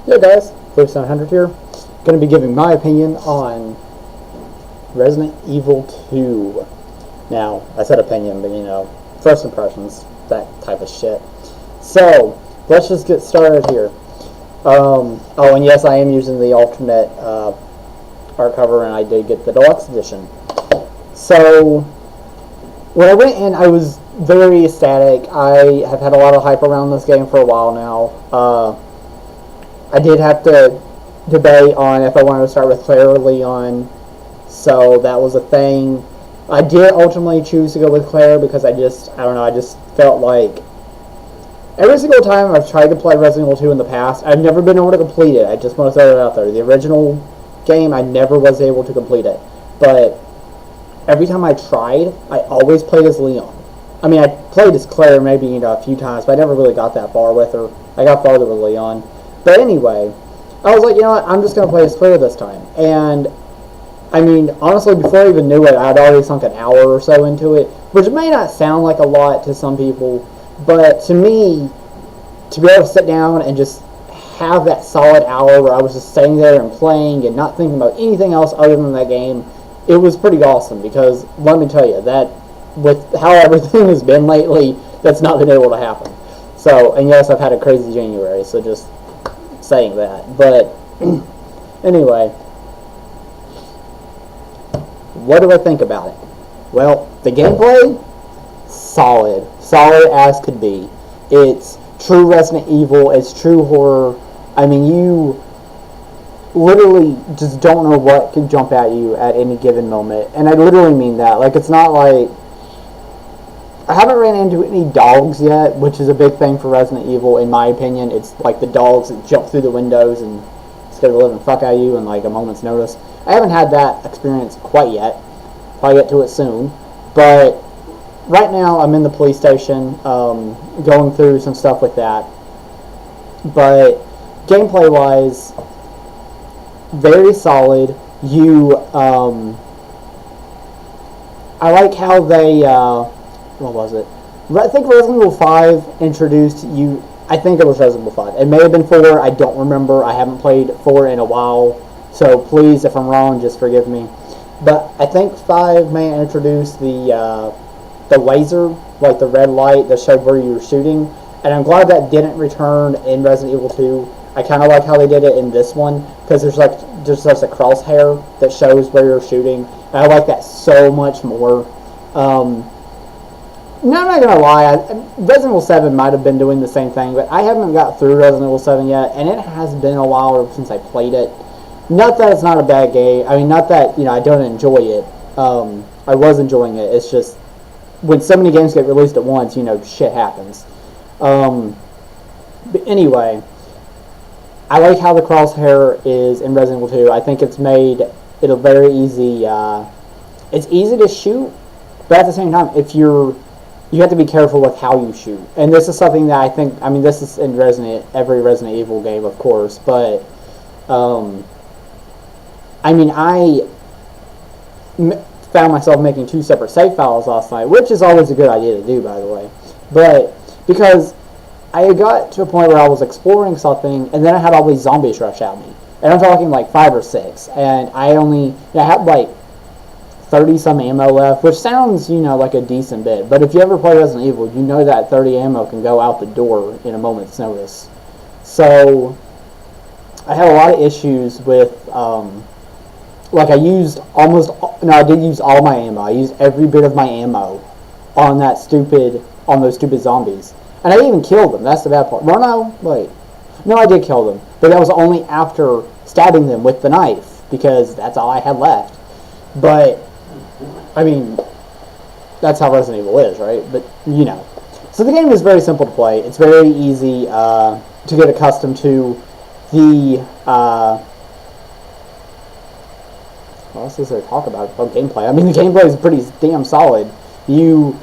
Yeah, guys, Floopes 900 here. Going to be giving my opinion on Resident Evil 2. Now, I said opinion, but first impressions, that type of shit. So, let's just get started here. Oh, and yes, I am using the alternate art cover, and I did get the deluxe edition. So, when I went in, I was very ecstatic. I have had a lot of hype around this game for a while now. I did have to debate on if I wanted to start with Claire or Leon, so that was a thing. I did ultimately choose to go with Claire because I don't know, I just felt like every single time I've tried to play Resident Evil 2 in the past, I've never been able to complete it. I just want to throw it out there. The original game, I never was able to complete it, but every time I tried, I always played as Leon. I mean, I played as Claire maybe a few times, but I never really got that far with her. I got farther with Leon. But anyway, I was like, you know what, I'm just going to play as Claire this time. And, I mean, honestly, before I even knew it, I'd already sunk an hour or so into it, which may not sound like a lot to some people, but to me, to be able to sit down and just have that solid hour where I was just sitting there and playing and not thinking about anything else other than that game, it was pretty awesome because, let me tell you, that with how everything has been lately, that's not been able to happen. So, and yes, I've had a crazy January, so just saying that. But anyway, what do I think about it? Well, the gameplay, solid as could be. It's true Resident Evil, it's true horror. I mean, you literally just don't know what can jump at you at any given moment, and I literally mean that. Like, it's not like I haven't ran into any dogs yet, which is a big thing for Resident Evil, in my opinion. It's like the dogs that jump through the windows and scare the living fuck out of you in like a moment's notice. I haven't had that experience quite yet. Probably get to it soon. But right now I'm in the police station, going through some stuff with that. But gameplay-wise, very solid. I like how they, what was it? I think Resident Evil 5 introduced you. I think it was Resident Evil 5. It may have been 4. I don't remember. I haven't played 4 in a while. So please, if I'm wrong, just forgive me. But I think 5 may introduce the laser, like the red light that showed where you were shooting. And I'm glad that didn't return in Resident Evil 2. I kind of like how they did it in this one because there's just a crosshair that shows where you're shooting. And I like that so much more. No, I'm not going to lie, Resident Evil 7 might have been doing the same thing, but I haven't got through Resident Evil 7 yet, and it has been a while since I played it. Not that it's not a bad game, I mean, not that, I don't enjoy it. I was enjoying it, it's just, when so many games get released at once, shit happens. But anyway, I like how the crosshair is in Resident Evil 2. I think it's made it a very easy, it's easy to shoot, but at the same time, you have to be careful with how you shoot. And this is something that I mean, this is in every Resident Evil game, of course, but, I mean, I found myself making 2 separate save files last night, which is always a good idea to do, by the way. But, because I had got to a point where I was exploring something, and then I had all these zombies rush at me. And I'm talking like 5 or 6, and I had like 30-some ammo left, which sounds, like a decent bit. But if you ever play Resident Evil, you know that 30 ammo can go out the door in a moment's notice. So, I had a lot of issues with, I did use all my ammo. I used every bit of my ammo on those stupid zombies. And I even killed them, that's the bad part. No, I did kill them. But that was only after stabbing them with the knife, because that's all I had left. But I mean, that's how Resident Evil is, right? But, So the game is very simple to play. It's very easy to get accustomed to. What else is there to talk about gameplay? I mean, the gameplay is pretty damn solid. Your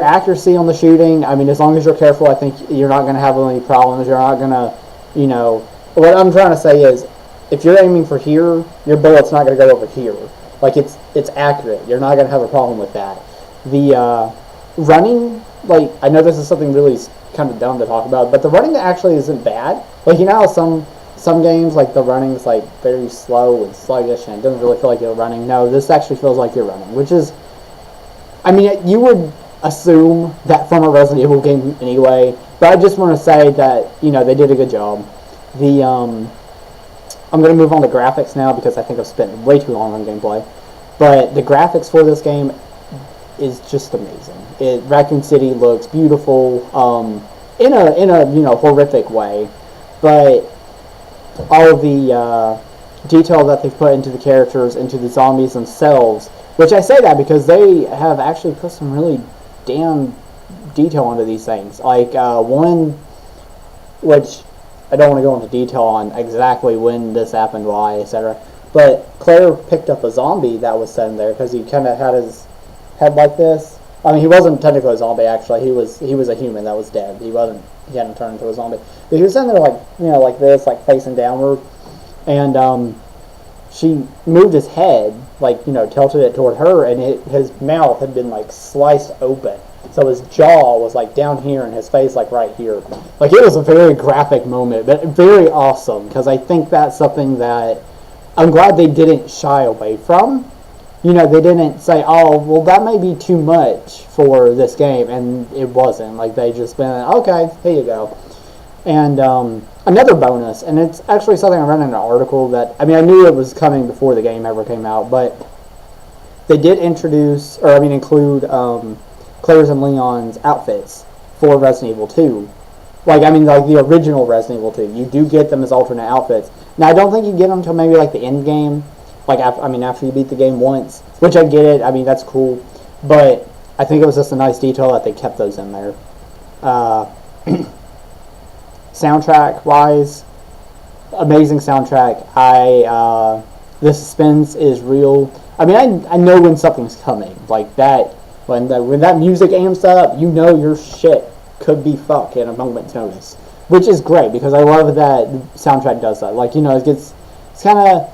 accuracy on the shooting, I mean, as long as you're careful, I think you're not going to have any problems. You're not going to, what I'm trying to say is, if you're aiming for here, your bullet's not going to go over here. Like, it's accurate. You're not going to have a problem with that. The running, I know this is something really kind of dumb to talk about, but the running actually isn't bad. Like, how some some games, like the running is like very slow and sluggish, and it doesn't really feel like you're running. No, this actually feels like you're running, which is, I mean, you would assume that from a Resident Evil game anyway, but I just want to say that, you know, they did a good job. The I'm going to move on to graphics now because I think I've spent way too long on gameplay. But the graphics for this game is just amazing. Raccoon City looks beautiful, in a you know, horrific way, but all of the detail that they've put into the characters, into the zombies themselves, which I say that because they have actually put some really damn detail into these things. Like one, which I don't want to go into detail on exactly when this happened, why, etc. But Claire picked up a zombie that was sitting there because he kind of had his head like this. I mean, he wasn't technically a zombie. Actually, he was a human that was dead. He hadn't turned into a zombie. But he was sitting there like, you know, like this, like facing downward, and she moved his head, like, you know, tilted it toward her, and his mouth had been like sliced open. So his jaw was like down here and his face like right here. Like, it was a very graphic moment, but very awesome, because I think that's something that I'm glad they didn't shy away from. You know, they didn't say, oh, well, that may be too much for this game, and it wasn't. Like, they just been, okay, here you go. And another bonus, and it's actually something I read in an article that, I mean, I knew it was coming before the game ever came out, but they did introduce, or I mean include, Claire's and Leon's outfits for Resident Evil 2. Like, I mean, like the original Resident Evil 2. You do get them as alternate outfits. Now, I don't think you get them until maybe like the end game. Like, after you beat the game once, which I get it. I mean, that's cool. But I think it was just a nice detail that they kept those in there. Soundtrack-wise, amazing soundtrack. The suspense is real. I mean, I know when something's coming. Like that, when that music amps up, you know your shit could be fucked in a moment's notice. Which is great, because I love that the soundtrack does that. Like, you know, it's kind of,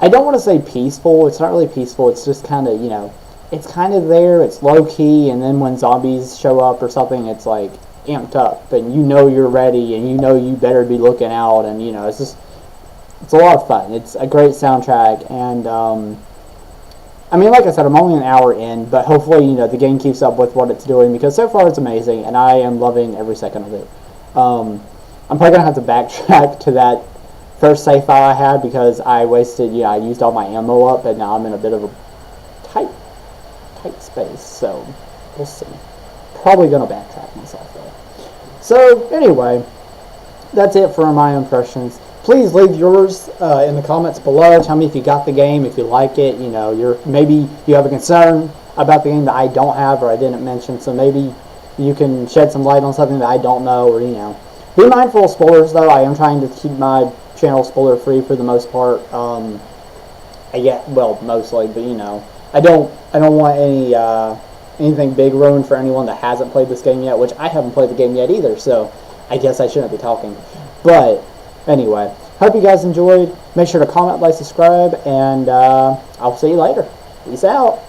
I don't want to say peaceful. It's not really peaceful. It's just kind of, you know, it's kind of there. It's low key, and then when zombies show up or something, it's like amped up, and you know you're ready, and you know you better be looking out, and you know, it's a lot of fun. It's a great soundtrack, and I mean, like I said, I'm only an hour in, but hopefully, you know, the game keeps up with what it's doing, because so far it's amazing, and I am loving every second of it. I'm probably gonna have to backtrack to that first save file I had, because I used all my ammo up, and now I'm in a bit of a tight space, so we'll see. Probably gonna backtrack myself though. So anyway, that's it for my impressions. Please leave yours in the comments below. Tell me if you got the game, if you like it. You know, maybe you have a concern about the game that I don't have or I didn't mention, so maybe you can shed some light on something that I don't know, or, you know. Be mindful of spoilers, though. I am trying to keep my channel spoiler free for the most part. Mostly, but you know, I don't want anything big ruined for anyone that hasn't played this game yet, which I haven't played the game yet either, so I guess I shouldn't be talking. But anyway, hope you guys enjoyed. Make sure to comment, like, subscribe, and I'll see you later. Peace out.